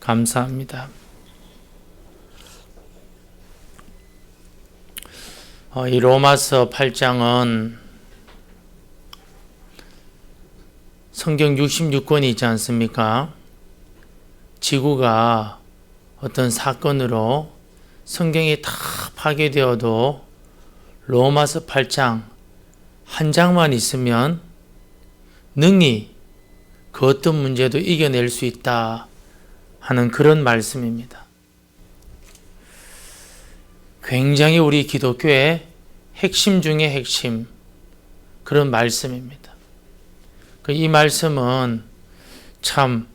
감사합니다. 이 로마서 8장은 성경 66권이 있지 않습니까? 지구가 어떤 사건으로 성경이 다 파괴되어도 로마서 8장 한 장만 있으면 능히 그 어떤 문제도 이겨낼 수 있다 하는 그런 말씀입니다. 굉장히 우리 기독교의 핵심 중의 핵심 그런 말씀입니다. 이 말씀은 참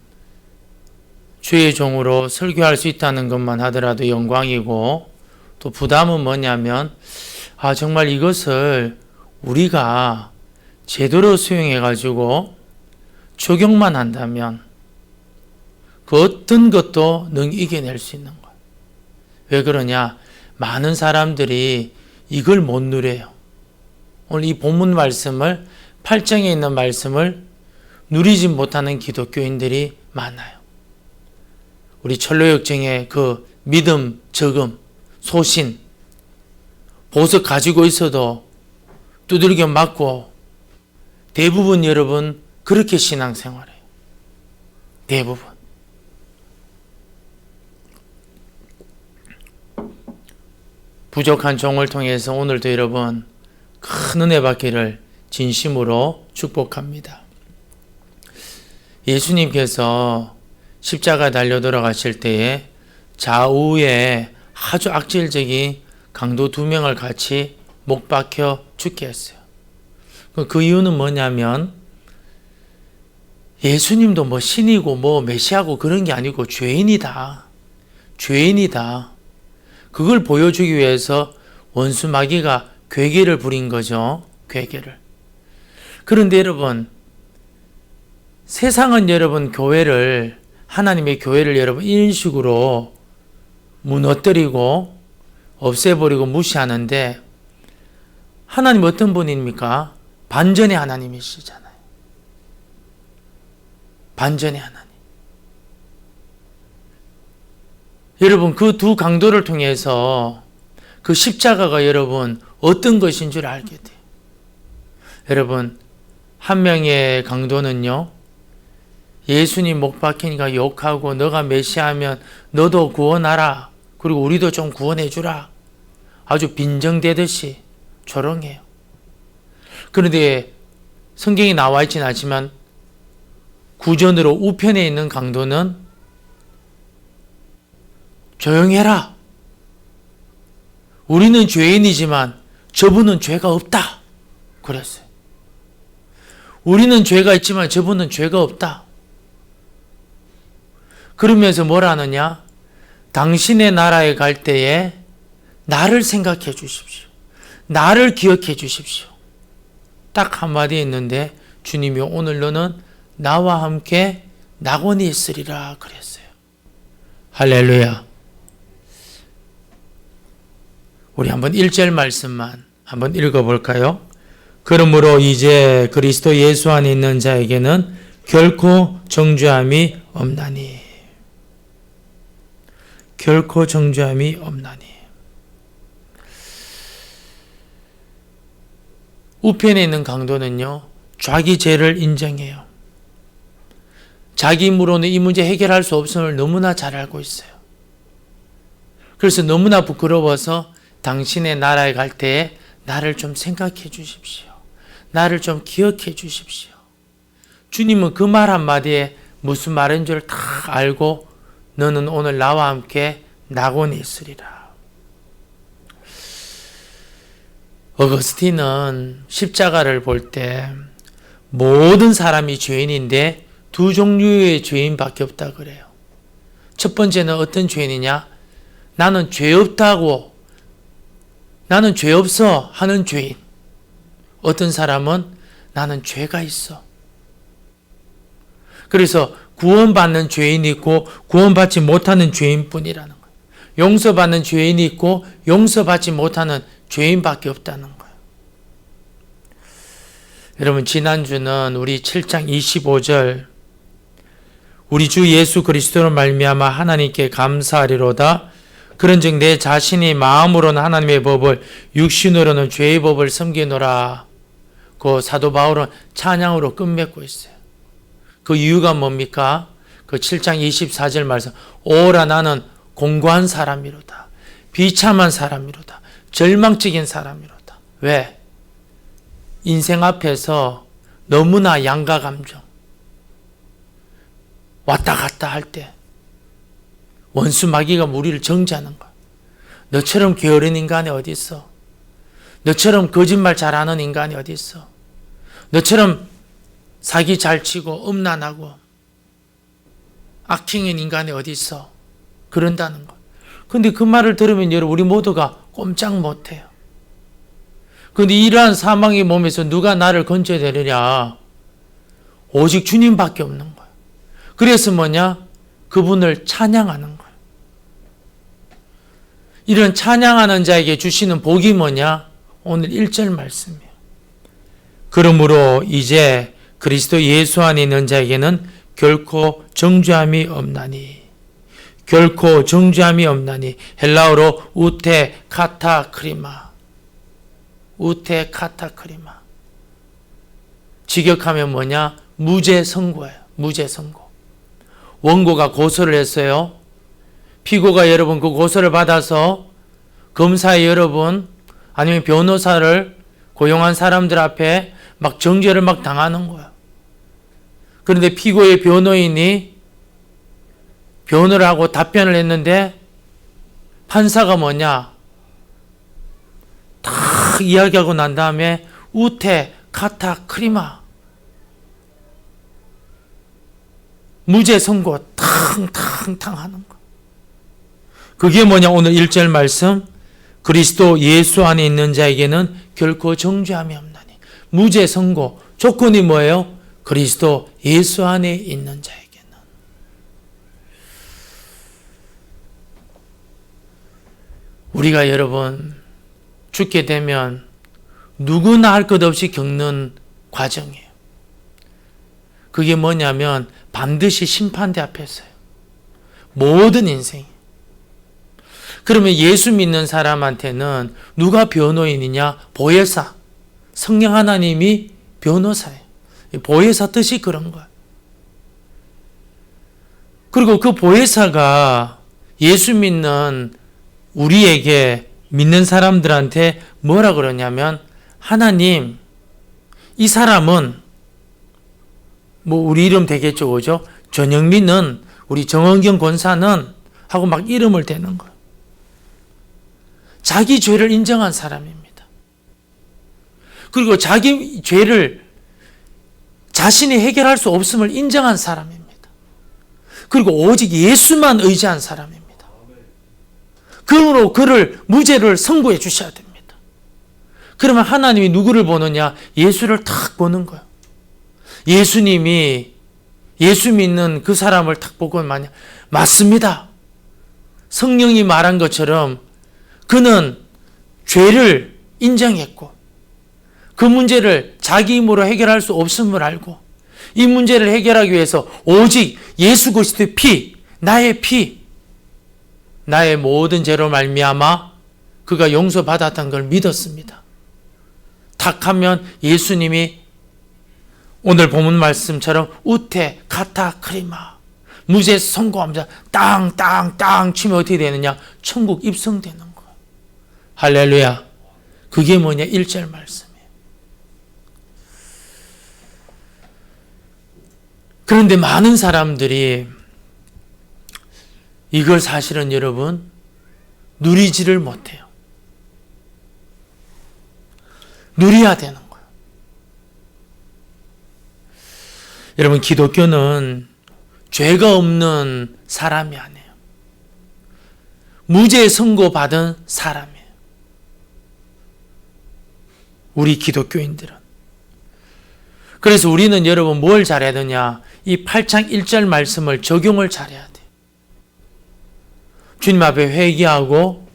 주의 종으로 설교할 수 있다는 것만 하더라도 영광이고, 또 부담은 뭐냐면 정말 이것을 우리가 제대로 수용해 가지고 적용만 한다면 그 어떤 것도 능히 이겨낼 수 있는 거예요. 왜 그러냐? 많은 사람들이 이걸 못 누려요. 오늘 이 본문 말씀을 8장에 있는 말씀을 누리지 못하는 기독교인들이 많아요. 우리 철로역정의 그 믿음, 적음, 소신, 보석 가지고 있어도 두들겨 맞고 대부분 여러분 그렇게 신앙생활해요. 대부분. 부족한 종을 통해서 오늘도 여러분 큰 은혜 받기를 진심으로 축복합니다. 예수님께서 십자가 달려 돌아가실 때에 좌우에 아주 악질적인 강도 2명을 같이 못 박혀 죽게 했어요. 그 이유는 뭐냐면 예수님도 뭐 신이고 뭐 메시아고 그런 게 아니고 죄인이다. 그걸 보여주기 위해서 원수 마귀가 괴계를 부린 거죠. 괴계를. 그런데 여러분, 세상은 여러분 교회를, 하나님의 교회를 여러분 이런 식으로 무너뜨리고 없애버리고 무시하는데, 하나님 어떤 분입니까? 반전의 하나님이시잖아요. 반전의 하나님. 여러분, 그 두 강도를 통해서 그 십자가가 여러분 어떤 것인 줄 알게 돼요. 여러분, 한 명의 강도는요, 예수님 못 박히니까 욕하고 너가 메시아면 너도 구원하라. 그리고 우리도 좀 구원해 주라. 아주 빈정대듯이 조롱해요. 그런데 성경에 나와 있지는 않지만 구전으로 우편에 있는 강도는 조용해라. 우리는 죄인이지만 저분은 죄가 없다. 그랬어요. 우리는 죄가 있지만 저분은 죄가 없다. 그러면서 뭐라 하느냐? 당신의 나라에 갈 때에 나를 생각해 주십시오. 나를 기억해 주십시오. 딱 한마디 했는데 주님이 오늘 너는 나와 함께 낙원에 있으리라 그랬어요. 할렐루야. 우리 한번 1절 말씀만 한번 읽어볼까요? 그러므로 이제 그리스도 예수 안에 있는 자에게는 결코 정죄함이 없나니. 결코 정죄함이 없나니. 우편에 있는 강도는요, 자기 죄를 인정해요. 자기 힘으로는 이 문제 해결할 수 없음을 너무나 잘 알고 있어요. 그래서 너무나 부끄러워서 당신의 나라에 갈 때에 나를 좀 생각해 주십시오. 나를 좀 기억해 주십시오. 주님은 그 말 한마디에 무슨 말인 줄 다 알고 너는 오늘 나와 함께 낙원에 있으리라. 어거스틴은 십자가를 볼 때 모든 사람이 죄인인데 두 종류의 죄인밖에 없다 그래요. 첫 번째는 어떤 죄인이냐? 나는 죄 없다고, 나는 죄 없어 하는 죄인. 어떤 사람은 나는 죄가 있어. 그래서 구원받는 죄인이 있고 구원받지 못하는 죄인뿐이라는 거예요. 용서받는 죄인이 있고 용서받지 못하는 죄인밖에 없다는 거예요. 여러분, 지난주는 우리 7장 25절 우리 주 예수 그리스도로 말미암아 하나님께 감사하리로다. 그런즉 내 자신이 마음으로는 하나님의 법을, 육신으로는 죄의 법을 섬기노라. 그 사도 바울은 찬양으로 끝맺고 있어요. 그 이유가 뭡니까? 그 7장 24절 말씀, 오라 나는 공고한 사람이로다. 비참한 사람이로다. 절망적인 사람이로다. 왜? 인생 앞에서 너무나 양가 감정, 왔다 갔다 할 때 원수 마귀가 우리를 정죄하는 거야. 너처럼 게으른 인간이 어디 있어? 너처럼 거짓말 잘하는 인간이 어디 있어? 너처럼 사기 잘 치고 음란하고 악행인 인간이 어디 있어? 그런다는 거. 근데 그 말을 들으면 여러분 우리 모두가 꼼짝 못해요. 근데 이러한 사망의 몸에서 누가 나를 건져내느냐? 오직 주님밖에 없는 거야. 그래서 뭐냐? 그분을 찬양하는 거야. 이런 찬양하는 자에게 주시는 복이 뭐냐? 오늘 1절 말씀이에요. 그러므로 이제 그리스도 예수 안에 있는 자에게는 결코 정죄함이 없나니. 결코 정죄함이 없나니. 헬라어로 우테 카타크리마. 우테 카타크리마. 직역하면 뭐냐? 무죄 선고예요. 무죄 선고. 원고가 고소를 했어요. 피고가 여러분 그 고소를 받아서 검사의 여러분 아니면 변호사를 고용한 사람들 앞에 막 정죄를 막 당하는 거예요. 그런데 피고의 변호인이 변호를 하고 답변을 했는데 판사가 뭐냐? 다 이야기하고 난 다음에 우테 카타 크리마 무죄 선고 탕탕탕 하는 거. 그게 뭐냐? 오늘 1절 말씀, 그리스도 예수 안에 있는 자에게는 결코 정죄함이 없나니. 무죄 선고 조건이 뭐예요? 그리스도 예수 안에 있는 자에게는. 우리가 여러분 죽게 되면 누구나 할 것 없이 겪는 과정이에요. 그게 뭐냐면 반드시 심판대 앞에서요. 모든 인생이. 그러면 예수 믿는 사람한테는 누가 변호인이냐? 보혜사. 성령 하나님이 변호사예요. 보혜사 뜻이 그런 거예요. 그리고 그 보혜사가 예수 믿는 우리에게 믿는 사람들한테 뭐라 그러냐면 하나님, 이 사람은 뭐 우리 이름 되겠죠, 그죠? 전영민은 우리 정원경 권사는 하고 막 이름을 대는 거예요. 자기 죄를 인정한 사람입니다. 그리고 자기 죄를 자신이 해결할 수 없음을 인정한 사람입니다. 그리고 오직 예수만 의지한 사람입니다. 그러므로 그를 무죄를 선고해 주셔야 됩니다. 그러면 하나님이 누구를 보느냐? 예수를 탁 보는 거예요. 예수님이 예수 믿는 그 사람을 탁 보고 만약 맞습니다. 성령이 말한 것처럼 그는 죄를 인정했고 그 문제를 자기 힘으로 해결할 수 없음을 알고 이 문제를 해결하기 위해서 오직 예수 그리스도의 피, 나의 피, 나의 모든 죄로 말미암아 그가 용서받았다는 걸 믿었습니다. 탁 하면 예수님이 오늘 본문 말씀처럼 우테 카타 크리마 무죄 선고하면서 땅땅땅 치면 어떻게 되느냐? 천국 입성되는 거예요. 할렐루야. 그게 뭐냐? 1절 말씀이에요. 그런데 많은 사람들이 이걸 사실은 여러분 누리지를 못해요. 누려야 되는 거예요. 여러분 기독교는 죄가 없는 사람이 아니에요. 무죄 선고받은 사람이에요. 우리 기독교인들은. 그래서 우리는 여러분 뭘 잘해야 되냐? 이 8장 1절 말씀을 적용을 잘해야 돼요. 주님 앞에 회개하고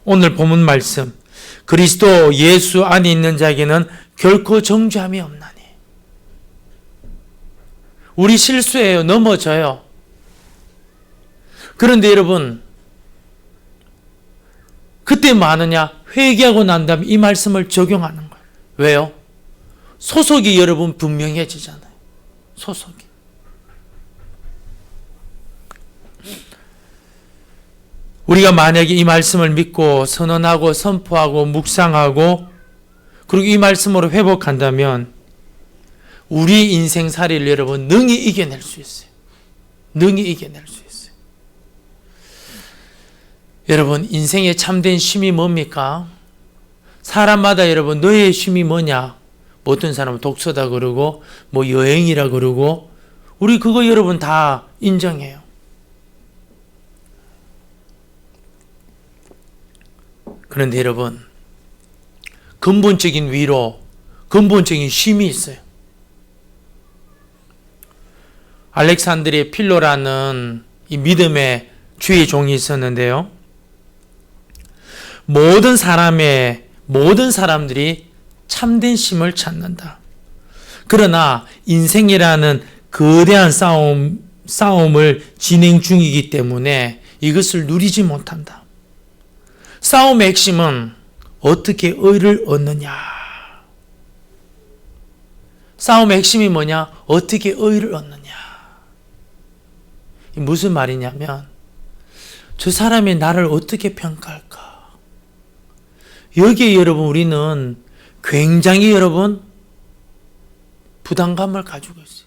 오늘 본문 말씀 그리스도 예수 안에 있는 자에게는 결코 정죄함이 없나니. 우리 실수해요. 넘어져요. 그런데 여러분, 그때 뭐 하느냐? 회개하고 난 다음에 이 말씀을 적용하는 거예요. 왜요? 소속이 여러분 분명해지잖아요. 소속이. 우리가 만약에 이 말씀을 믿고 선언하고 선포하고 묵상하고 그리고 이 말씀으로 회복한다면 우리 인생살이를 여러분 능히 이겨낼 수 있어요. 능히 이겨낼 수 있어요. 여러분, 인생의 참된 쉼이 뭡니까? 사람마다 여러분 너의 쉼이 뭐냐? 어떤 사람은 독서다 그러고 뭐 여행이라 그러고 우리 그거 여러분 다 인정해요. 그런데 여러분, 근본적인 위로, 근본적인 쉼이 있어요. 알렉산드리아 필로라는 이 믿음의 주의 종이 있었는데요. 모든 사람들이 참된 쉼을 찾는다. 그러나 인생이라는 거대한 싸움을 진행 중이기 때문에 이것을 누리지 못한다. 싸움의 핵심은 어떻게 의를 얻느냐. 싸움의 핵심이 뭐냐? 어떻게 의를 얻느냐. 무슨 말이냐면 저 사람이 나를 어떻게 평가할까? 여기에 여러분 우리는 굉장히 여러분 부담감을 가지고 있어요.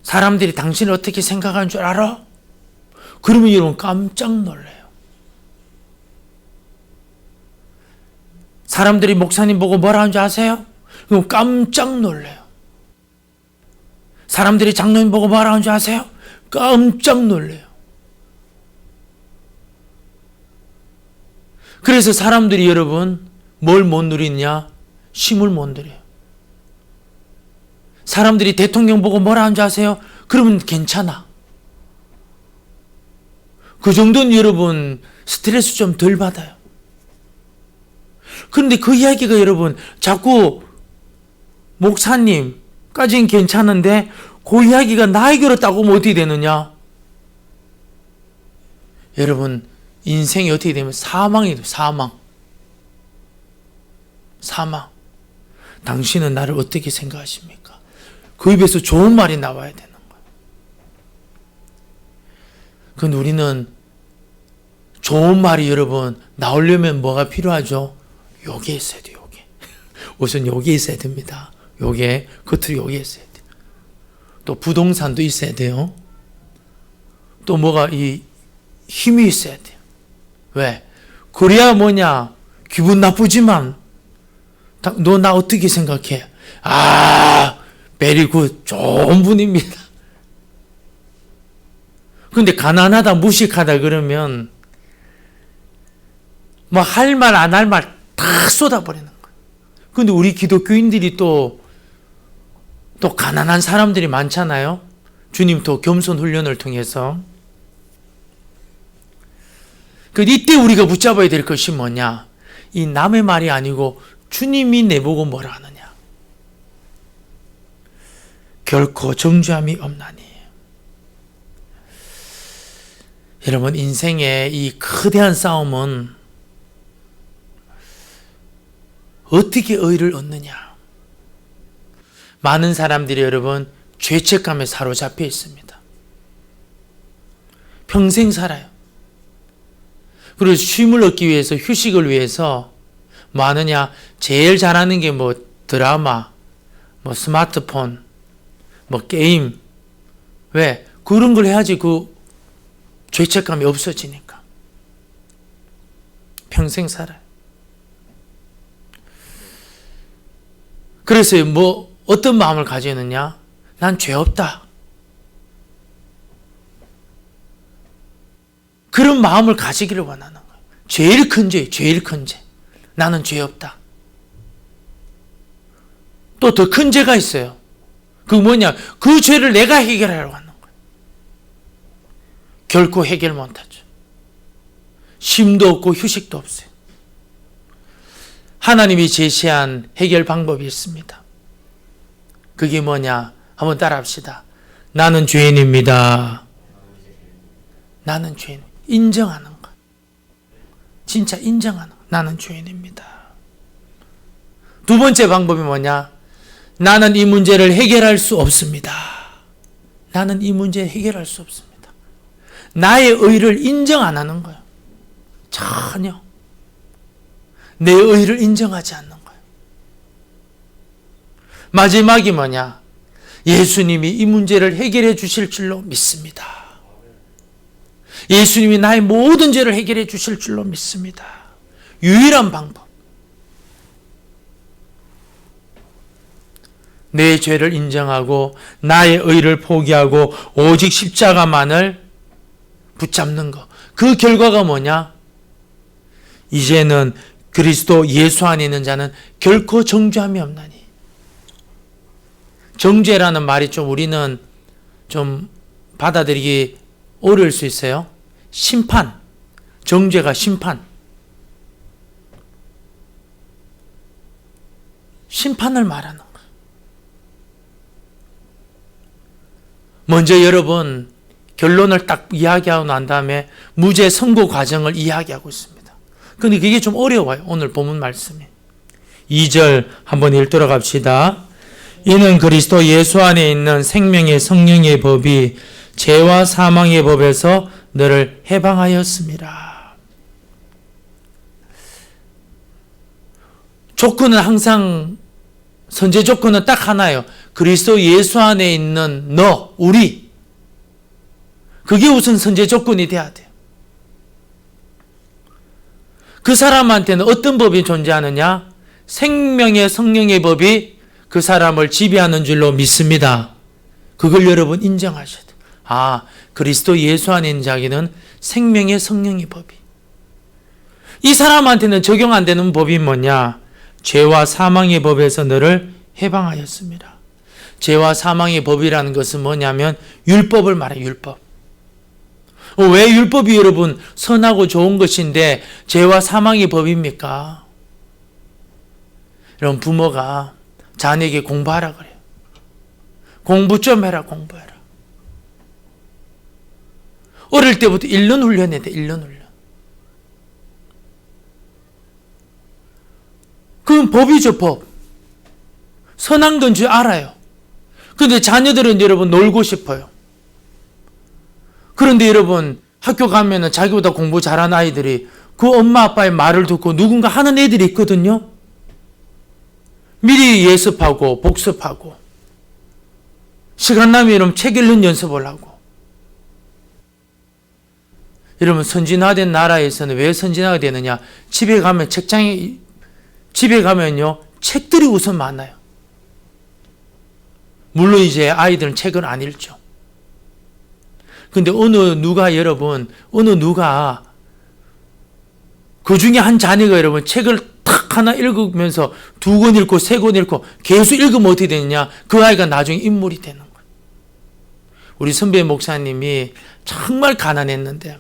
사람들이 당신을 어떻게 생각하는 줄 알아? 그러면 여러분 깜짝 놀래요. 사람들이 목사님 보고 뭐라 하는지 아세요? 그럼 깜짝 놀래요. 사람들이 장로님 보고 뭐라 하는지 아세요? 깜짝 놀래요. 그래서 사람들이 여러분 뭘 못 누리냐? 쉼을 못 누려요. 사람들이 대통령 보고 뭐라 하는지 아세요? 그러면 괜찮아. 그 정도는 여러분 스트레스 좀 덜 받아요. 그런데 그 이야기가 여러분 자꾸 목사님까지는 괜찮은데 그 이야기가 나에게로 따오면 어떻게 되느냐? 여러분 인생이 어떻게 되면 사망이 돼요. 사망. 당신은 나를 어떻게 생각하십니까? 그 입에서 좋은 말이 나와야 되는 거예요. 그런데 우리는 좋은 말이 여러분 나오려면 뭐가 필요하죠? 요게 있어야 돼요. 요게. 우선 요게 있어야 됩니다. 요게 겉으로 요게 있어야 돼요. 또 부동산도 있어야 돼요. 또 뭐가 이 힘이 있어야 돼요. 왜? 그래야 뭐냐? 기분 나쁘지만 너 나 어떻게 생각해? 베리 굿 좋은 분입니다. 근데 가난하다 무식하다 그러면 뭐 할 말 안 할 말 다 쏟아버리는 거예요. 근데 우리 기독교인들이 또 가난한 사람들이 많잖아요. 주님 또 겸손 훈련을 통해서. 이때 우리가 붙잡아야 될 것이 뭐냐? 이 남의 말이 아니고 주님이 내보고 뭐라 하느냐? 결코 정죄함이 없나니. 여러분 인생의 이 거대한 싸움은 어떻게 의를 얻느냐? 많은 사람들이 여러분 죄책감에 사로잡혀 있습니다. 평생 살아요. 그리고 쉼을 얻기 위해서 휴식을 위해서 뭐 하느냐? 제일 잘하는 게 뭐 드라마, 뭐 스마트폰, 뭐 게임. 왜? 그런 걸 해야지 그 죄책감이 없어지니까. 평생 살아요. 그래서 뭐 어떤 마음을 가지느냐? 난 죄 없다. 그런 마음을 가지기를 원하는 거예요. 제일 큰 죄. 나는 죄 없다. 또 더 큰 죄가 있어요. 그 뭐냐? 그 죄를 내가 해결하려고 하는 거예요. 결코 해결 못하죠. 쉼도 없고 휴식도 없어요. 하나님이 제시한 해결 방법이 있습니다. 그게 뭐냐? 한번 따라합시다. 나는 죄인입니다. 나는 죄인. 인정하는 거. 진짜 인정하는 거. 나는 죄인입니다. 두 번째 방법이 뭐냐? 나는 이 문제를 해결할 수 없습니다. 나는 이 문제를 해결할 수 없습니다. 나의 의를 인정 안 하는 거예요. 전혀. 내 의를 인정하지 않는 거예요. 마지막이 뭐냐? 예수님이 이 문제를 해결해 주실 줄로 믿습니다. 예수님이 나의 모든 죄를 해결해 주실 줄로 믿습니다. 유일한 방법. 내 죄를 인정하고 나의 의를 포기하고 오직 십자가만을 붙잡는 것. 그 결과가 뭐냐? 이제는 그리스도 예수 안에 있는 자는 결코 정죄함이 없나니. 정죄라는 말이 좀 우리는 좀 받아들이기 어려울 수 있어요. 심판. 정죄가 심판. 심판을 말하는 거예요. 먼저 여러분 결론을 딱 이야기하고 난 다음에 무죄 선고 과정을 이야기하고 있습니다. 근데 그게 좀 어려워요. 오늘 본문 말씀이. 2절 한번 읽도록 합시다. 이는 그리스도 예수 안에 있는 생명의 성령의 법이 죄와 사망의 법에서 너를 해방하였습니다. 조건은 항상 선제 조건은 딱 하나예요. 그리스도 예수 안에 있는 너, 우리. 그게 우선 선제 조건이 돼야 돼요. 그 사람한테는 어떤 법이 존재하느냐? 생명의 성령의 법이 그 사람을 지배하는 줄로 믿습니다. 그걸 여러분 인정하셔야 돼요. 아, 그리스도 예수 안에 있는 자에게는 생명의 성령의 법이. 이 사람한테는 적용 안 되는 법이 뭐냐? 죄와 사망의 법에서 너를 해방하였습니다. 죄와 사망의 법이라는 것은 뭐냐면 율법을 말해요. 율법. 왜 율법이 여러분 선하고 좋은 것인데 죄와 사망의 법입니까? 여러분 부모가 자녀에게 공부하라 그래요. 공부 좀 해라. 공부해라. 어릴 때부터 1년 훈련해야 돼. 1년 훈련. 그건 법이죠. 법. 선한 건 줄 알아요. 그런데 자녀들은 여러분 놀고 싶어요. 그런데 여러분 학교 가면은 자기보다 공부 잘하는 아이들이 그 엄마 아빠의 말을 듣고 누군가 하는 애들이 있거든요. 미리 예습하고 복습하고 시간 나면 여러분 책 읽는 연습을 하고. 여러분 선진화된 나라에서는 왜 선진화가 되느냐? 집에 가면 집에 가면요 책들이 우선 많아요. 물론 이제 아이들은 책을 안 읽죠. 근데 어느 누가 그 중에 한 자녀가 여러분 책을 탁 하나 읽으면서 2권 읽고 3권 읽고 계속 읽으면 어떻게 되느냐? 그 아이가 나중에 인물이 되는 거예요. 우리 선배 목사님이 정말 가난했는데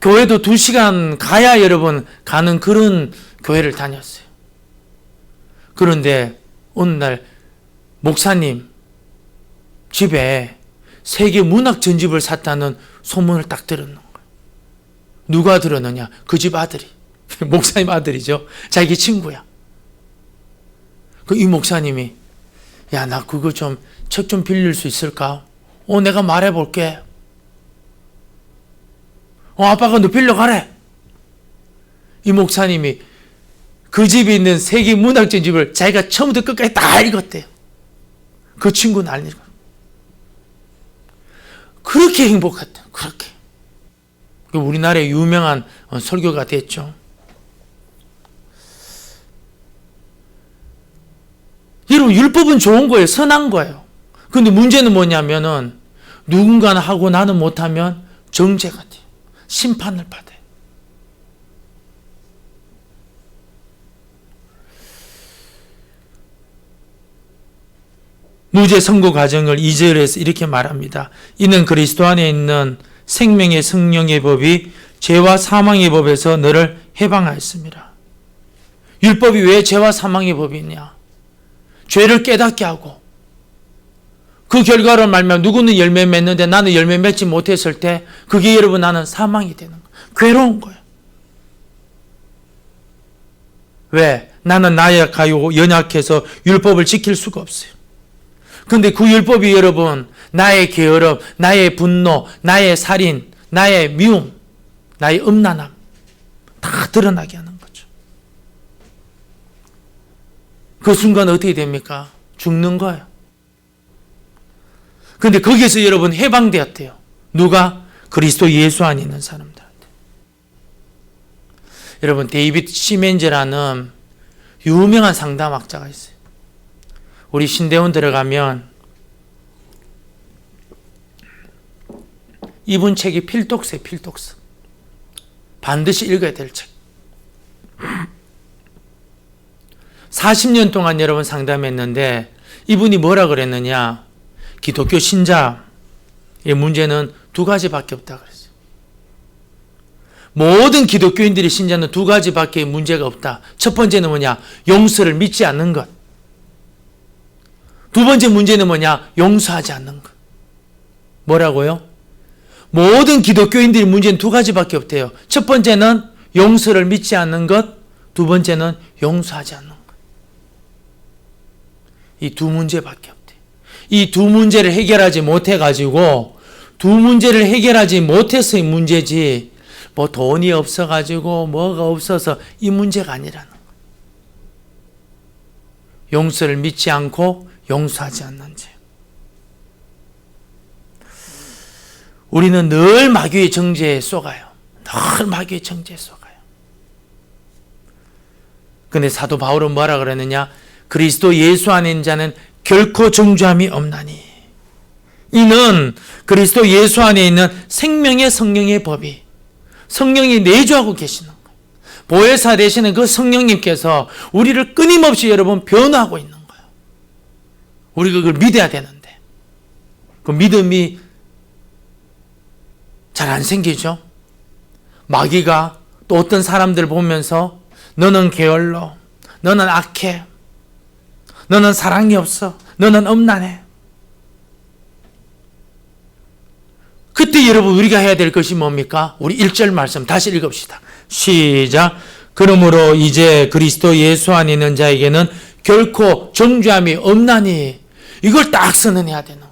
교회도 2시간 가야 여러분 가는 그런 교회를 다녔어요. 그런데 어느 날 목사님 집에 세계 문학 전집을 샀다는 소문을 딱 들었는 거예요. 누가 들었느냐? 그 집 아들이. 목사님 아들이죠. 자기 친구야. 이 목사님이 야, 나 그거 좀 책 좀 빌릴 수 있을까? 내가 말해볼게. 아빠가 너 빌려가래. 이 목사님이 그 집에 있는 세계 문학 전집을 자기가 처음부터 끝까지 다 읽었대요. 그 친구는 안 읽어. 그렇게 행복했대요. 그렇게. 우리나라의 유명한 설교가 됐죠. 여러분 율법은 좋은 거예요. 선한 거예요. 그런데 문제는 뭐냐면은 누군가는 하고 나는 못하면 정죄가 돼요. 심판을 받아요. 무죄 선고 과정을 2절에서 이렇게 말합니다. 이는 그리스도 안에 있는 생명의 성령의 법이 죄와 사망의 법에서 너를 해방하였습니다. 율법이 왜 죄와 사망의 법이냐? 죄를 깨닫게 하고 그 결과로 말하면 누구는 열매 맺는데 나는 열매 맺지 못했을 때 그게 여러분 나는 사망이 되는 거예요. 괴로운 거예요. 왜? 나는 나약하고 연약해서 율법을 지킬 수가 없어요. 근데 그 율법이 여러분 나의 게으름, 나의 분노, 나의 살인, 나의 미움, 나의 음란함 다 드러나게 하는 거죠. 그 순간 어떻게 됩니까? 죽는 거예요. 근데 거기에서 여러분 해방되었대요. 누가? 그리스도 예수 안에 있는 사람들한테. 여러분 데이비드 시멘즈라는 유명한 상담학자가 있어요. 우리 신대원 들어가면 이분 책이 필독서예요. 필독서. 반드시 읽어야 될 책. 40년 동안 여러분 상담했는데 이분이 뭐라 그랬느냐? 기독교 신자의 문제는 두 가지밖에 없다 그랬어요. 모든 기독교인들이 신자는 두 가지밖에 문제가 없다. 첫 번째는 뭐냐? 용서를 믿지 않는 것. 두 번째 문제는 뭐냐? 용서하지 않는 것. 뭐라고요? 모든 기독교인들의 문제는 두 가지밖에 없대요. 첫 번째는 용서를 믿지 않는 것. 두 번째는 용서하지 않는 것. 이 두 문제밖에 없대요. 이 두 문제를 해결하지 못해가지고 두 문제를 해결하지 못해서의 문제지 뭐 돈이 없어가지고 뭐가 없어서 이 문제가 아니라는 거예요. 용서를 믿지 않고 용서하지 않는 죄. 우리는 늘 마귀의 정죄에 속아요. 늘 마귀의 정죄에 속아요. 근데 사도 바울은 뭐라 그러느냐? 그리스도 예수 안에 있는 자는 결코 정죄함이 없나니. 이는 그리스도 예수 안에 있는 생명의 성령의 법이 성령이 내주하고 계시는 거예요. 보혜사 되시는 그 성령님께서 우리를 끊임없이 여러분 변화하고 있는 거예요. 우리가 그걸 믿어야 되는데 그 믿음이 잘 안 생기죠. 마귀가 또 어떤 사람들 보면서 너는 게을러, 너는 악해, 너는 사랑이 없어, 너는 음란해. 그때 여러분 우리가 해야 될 것이 뭡니까? 우리 1절 말씀 다시 읽읍시다. 시작. 그러므로 이제 그리스도 예수 안에 있는 자에게는 결코 정죄함이 없나니. 이걸 딱 선언해야 되는 거예요.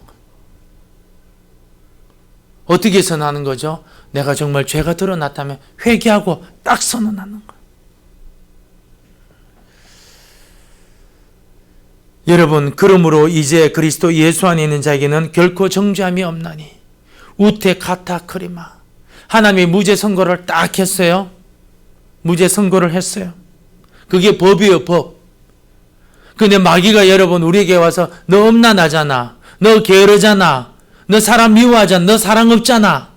어떻게 선언하는 거죠? 내가 정말 죄가 드러났다면 회개하고 딱 선언하는 거예요. 여러분, 그러므로 이제 그리스도 예수 안에 있는 자에게는 결코 정죄함이 없나니. 우테 카타 크리마. 하나님이 무죄 선고를 딱 했어요. 무죄 선고를 했어요. 그게 법이에요, 법. 근데 마귀가 여러분 우리에게 와서 너 음란하잖아, 너 게으르잖아, 너 사람 미워하잖아, 너 사랑 없잖아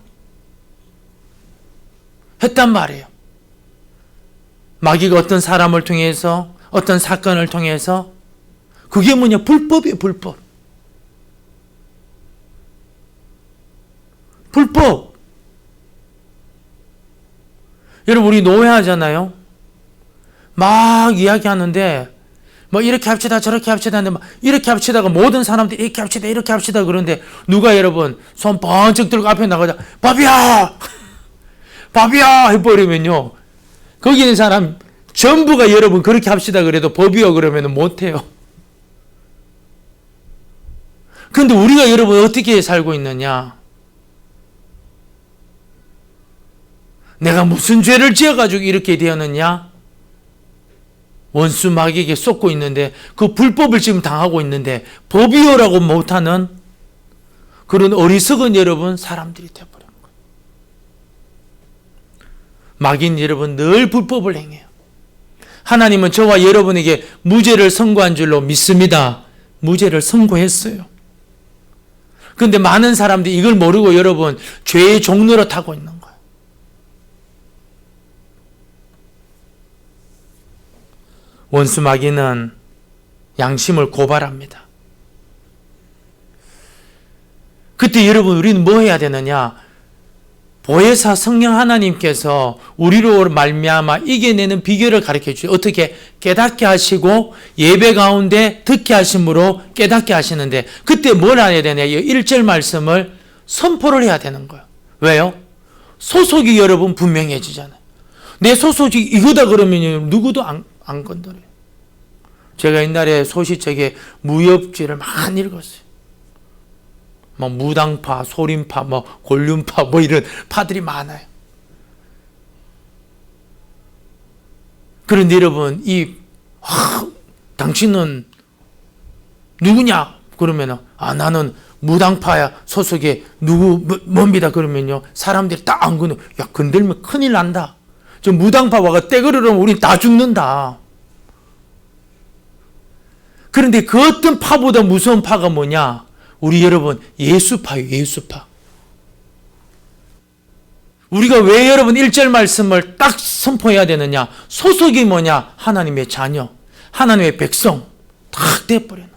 했단 말이에요. 마귀가 어떤 사람을 통해서 어떤 사건을 통해서 그게 뭐냐? 불법이에요, 불법. 불법. 여러분 우리 노예하잖아요. 막 이야기하는데 뭐 이렇게 합시다 저렇게 합시다 하는데 막 이렇게 합시다가 모든 사람들이 이렇게 합시다 이렇게 합시다 그러는데 누가 여러분 손 번쩍 들고 앞에 나가자 밥이야 밥이야 해버리면요 거기 있는 사람 전부가 여러분 그렇게 합시다 그래도 법이요 그러면 못해요. 근데 우리가 여러분 어떻게 살고 있느냐? 내가 무슨 죄를 지어가지고 이렇게 되었느냐? 원수 마귀에게 쏟고 있는데 그 불법을 지금 당하고 있는데 법이요라고 못하는 그런 어리석은 여러분 사람들이 되어버린 거예요. 마귀는 여러분 늘 불법을 행해요. 하나님은 저와 여러분에게 무죄를 선고한 줄로 믿습니다. 무죄를 선고했어요. 그런데 많은 사람들이 이걸 모르고 여러분 죄의 종로로 타고 있는 거예요. 원수 마귀는 양심을 고발합니다. 그때 여러분 우리는 뭐 해야 되느냐? 보혜사 성령 하나님께서 우리로 말미암아 이겨내는 비결을 가르쳐 주죠. 어떻게 깨닫게 하시고 예배 가운데 듣게 하심으로 깨닫게 하시는데 그때 뭘 해야 되냐? 1절 말씀을 선포를 해야 되는 거예요. 왜요? 소속이 여러분 분명해지잖아요. 내 소속이 이거다 그러면 누구도 안 건드려요. 제가 옛날에 소시책에 무협지를 많이 읽었어요. 뭐 무당파, 소림파, 뭐 골륜파, 뭐 이런 파들이 많아요. 그런데 여러분, 당신은 누구냐? 그러면은, 나는 무당파야, 소속에 뭡니다. 그러면요, 사람들이 딱 안 건드, 야, 건들면 큰일 난다. 저 무당파 와가 떼그러면 우리 다 죽는다. 그런데 그 어떤 파보다 무서운 파가 뭐냐? 우리 여러분, 예수파요, 예수파. 우리가 왜 여러분 1절 말씀을 딱 선포해야 되느냐? 소속이 뭐냐? 하나님의 자녀, 하나님의 백성, 딱 돼버려요.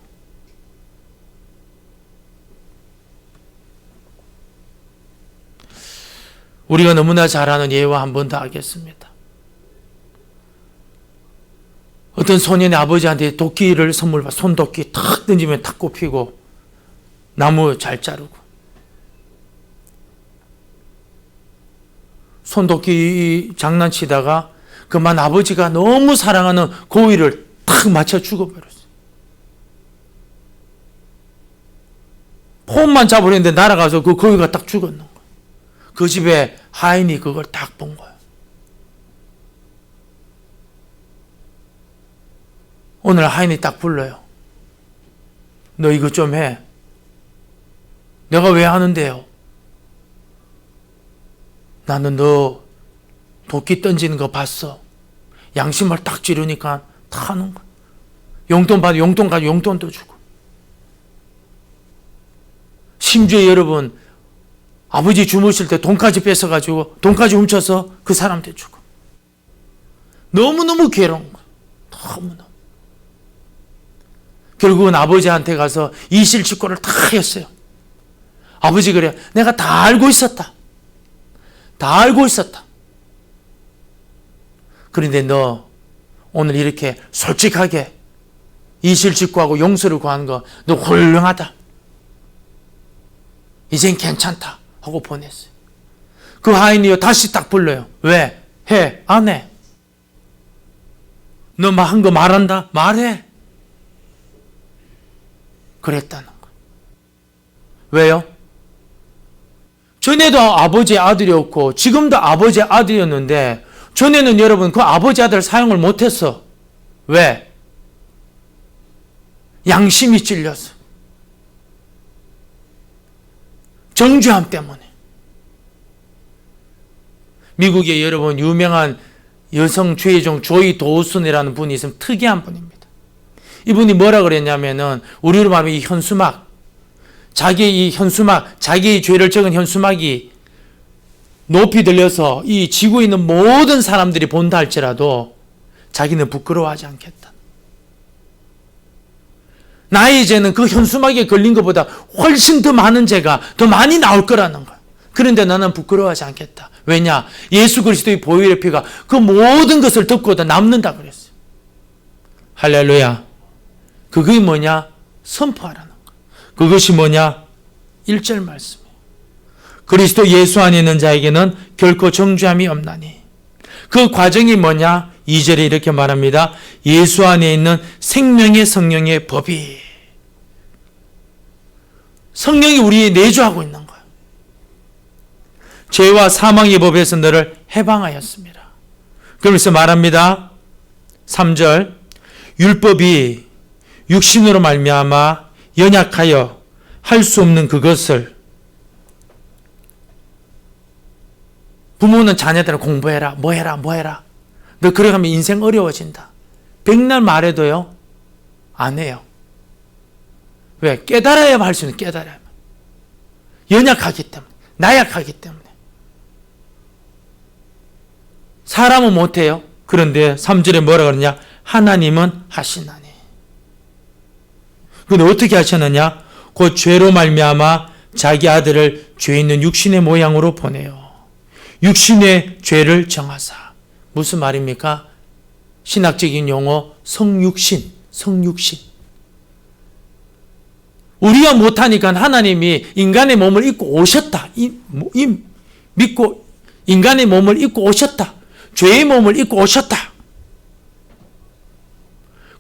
우리가 너무나 잘 아는 예와 한 번 더 하겠습니다. 어떤 소년이 아버지한테 도끼를 선물 받아, 손도끼 탁 던지면 탁 꼽히고, 나무 잘 자르고 손도끼 장난치다가 그만 아버지가 너무 사랑하는 고의를 탁 맞춰 죽어버렸어요. 폼만 잡으려는데 날아가서 그 고의가 딱 죽었는 거예요. 그 집에 하인이 그걸 딱 본 거예요. 오늘 하인이 딱 불러요. 너 이거 좀 해. 내가 왜 하는데요? 나는 너 도끼 던지는 거 봤어. 양심을 딱 찌르니까 다 하는 거야. 용돈 받아, 용돈 가지고 용돈도 주고. 심지어 여러분, 아버지 주무실 때 돈까지 뺏어가지고, 돈까지 훔쳐서 그 사람한테 주고. 너무너무 괴로운 거야. 너무너무. 결국은 아버지한테 가서 이실직고를 다 했어요. 아버지 그래, 내가 다 알고 있었다. 다 알고 있었다. 그런데 너 오늘 이렇게 솔직하게 이실직고하고 용서를 구하는 거 너 훌륭하다. 이젠 괜찮다 하고 보냈어요. 그 하인이요 다시 딱 불러요. 왜? 해? 안 해? 너 한 거 말한다? 말해. 그랬다는 거예요. 왜요? 전에도 아버지의 아들이었고 지금도 아버지의 아들이었는데 전에는 여러분 그 아버지 아들 사용을 못했어. 왜? 양심이 찔려서. 정죄함 때문에. 미국에 여러분 유명한 여성 죄종 조이 도슨이라는 분이 있으면 특이한 분입니다. 이분이 뭐라 그랬냐면은 우리로 말하면 이 현수막, 자기의 죄를 적은 현수막이 높이 들려서 이 지구에 있는 모든 사람들이 본다 할지라도 자기는 부끄러워하지 않겠다. 나의 죄는 그 현수막에 걸린 것보다 훨씬 더 많은 죄가 더 많이 나올 거라는 거야. 그런데 나는 부끄러워하지 않겠다. 왜냐? 예수 그리스도의 보혈의 피가 그 모든 것을 덮고 다 남는다 그랬어요. 할렐루야. 그게 뭐냐? 선포하라는 거. 그것이 뭐냐? 1절 말씀이에요. 그리스도 예수 안에 있는 자에게는 결코 정죄함이 없나니. 그 과정이 뭐냐? 2절에 이렇게 말합니다. 예수 안에 있는 생명의 성령의 법이. 성령이 우리에 내주하고 있는 거예요. 죄와 사망의 법에서 너를 해방하였습니다. 그러면서 말합니다. 3절 율법이 육신으로 말미암아 연약하여 할 수 없는 그것을 부모는 자녀들은 공부해라 뭐해라 너 그러가면 인생 어려워진다. 백날 말해도요 안 해요. 왜? 깨달아야만 할 수 있는 깨달아야만. 연약하기 때문에 나약하기 때문에 사람은 못해요. 그런데 3절에 뭐라 그러냐? 하나님은 하시나니. 근데 어떻게 하셨느냐? 곧 죄로 말미암아 자기 아들을 죄 있는 육신의 모양으로 보내요. 육신의 죄를 정하사. 무슨 말입니까? 신학적인 용어 성육신. 우리가 못하니까 하나님이 인간의 몸을 입고 오셨다. 믿고 인간의 몸을 입고 오셨다. 죄의 몸을 입고 오셨다.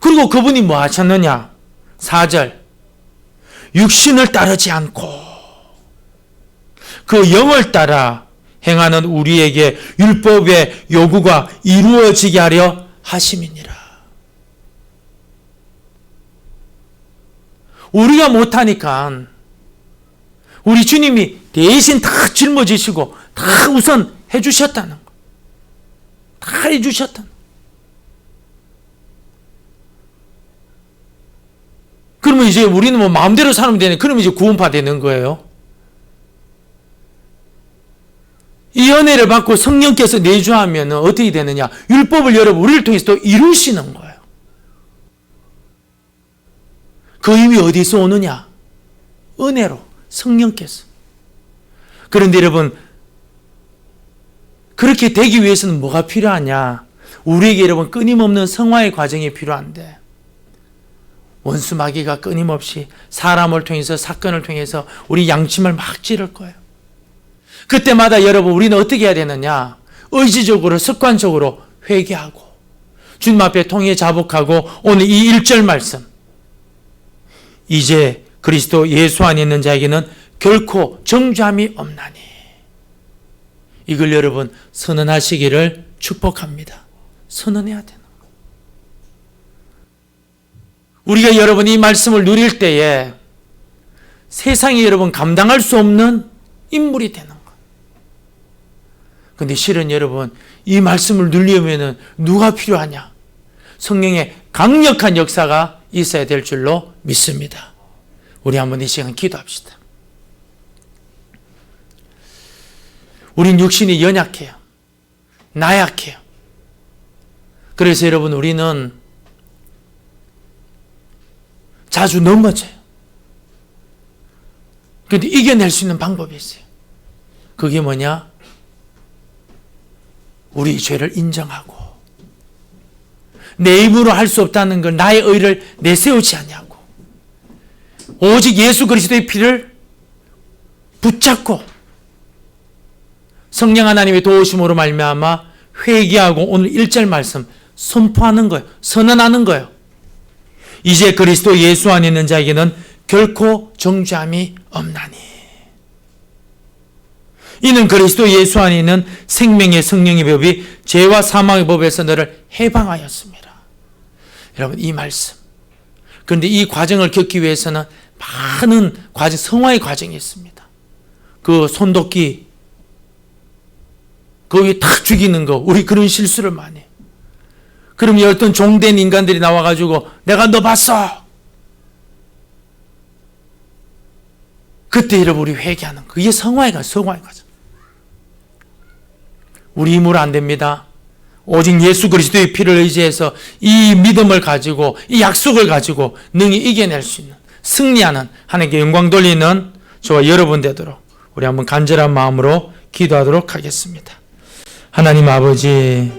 그리고 그분이 뭐 하셨느냐? 4절. 육신을 따르지 않고 그 영을 따라 행하는 우리에게 율법의 요구가 이루어지게 하려 하심이니라. 우리가 못하니까 우리 주님이 대신 다 짊어지시고 다 우선 해주셨다는 거. 다 해주셨다는 거. 그러면 이제 우리는 뭐 마음대로 살면 되네. 그러면 이제 구원파 되는 거예요. 이 은혜를 받고 성령께서 내주하면 어떻게 되느냐? 율법을 여러분 우리를 통해서 또 이루시는 거예요. 그 힘이 어디서 오느냐? 은혜로, 성령께서. 그런데 여러분, 그렇게 되기 위해서는 뭐가 필요하냐? 우리에게 여러분 끊임없는 성화의 과정이 필요한데, 원수 마귀가 끊임없이 사람을 통해서, 사건을 통해서 우리 양심을 막 찌를 거예요. 그때마다 여러분 우리는 어떻게 해야 되느냐? 의지적으로, 습관적으로 회개하고 주님 앞에 통해 자복하고 오늘 이 1절 말씀, 이제 그리스도 예수 안에 있는 자에게는 결코 정죄함이 없나니, 이걸 여러분 선언하시기를 축복합니다. 선언해야 되는 거예요. 우리가 여러분 이 말씀을 누릴 때에 세상이 여러분 감당할 수 없는 인물이 되는 거예요. 근데 실은 여러분 이 말씀을 누리려면 누가 필요하냐? 성령의 강력한 역사가 있어야 될 줄로 믿습니다. 우리 한번 이 시간 기도합시다. 우린 육신이 연약해요. 나약해요. 그래서 여러분 우리는 자주 넘어져요. 그런데 이겨낼 수 있는 방법이 있어요. 그게 뭐냐? 우리 죄를 인정하고 내 힘으로 할 수 없다는 걸, 나의 의를 내세우지 않냐고, 오직 예수 그리스도의 피를 붙잡고 성령 하나님의 도우심으로 말미암아 회개하고 오늘 1절 말씀 선포하는 거예요. 선언하는 거예요. 이제 그리스도 예수 안에 있는 자에게는 결코 정죄함이 없나니, 이는 그리스도 예수 안에 있는 생명의 성령의 법이 죄와 사망의 법에서 너를 해방하였습니다. 여러분 이 말씀, 그런데 이 과정을 겪기 위해서는 많은 과정, 성화의 과정이 있습니다. 그 손도끼 거기 탁 죽이는 거, 우리 그런 실수를 많이 해요. 그럼 어떤 종된 인간들이 나와가지고 내가 너 봤어. 그때 여러분 우리 회개하는 거, 이게 성화의 과정. 우리 힘으로 안 됩니다. 오직 예수 그리스도의 피를 의지해서 이 믿음을 가지고 이 약속을 가지고 능히 이겨낼 수 있는, 승리하는, 하나님께 영광 돌리는 저와 여러분 되도록 우리 한번 간절한 마음으로 기도하도록 하겠습니다. 하나님 아버지,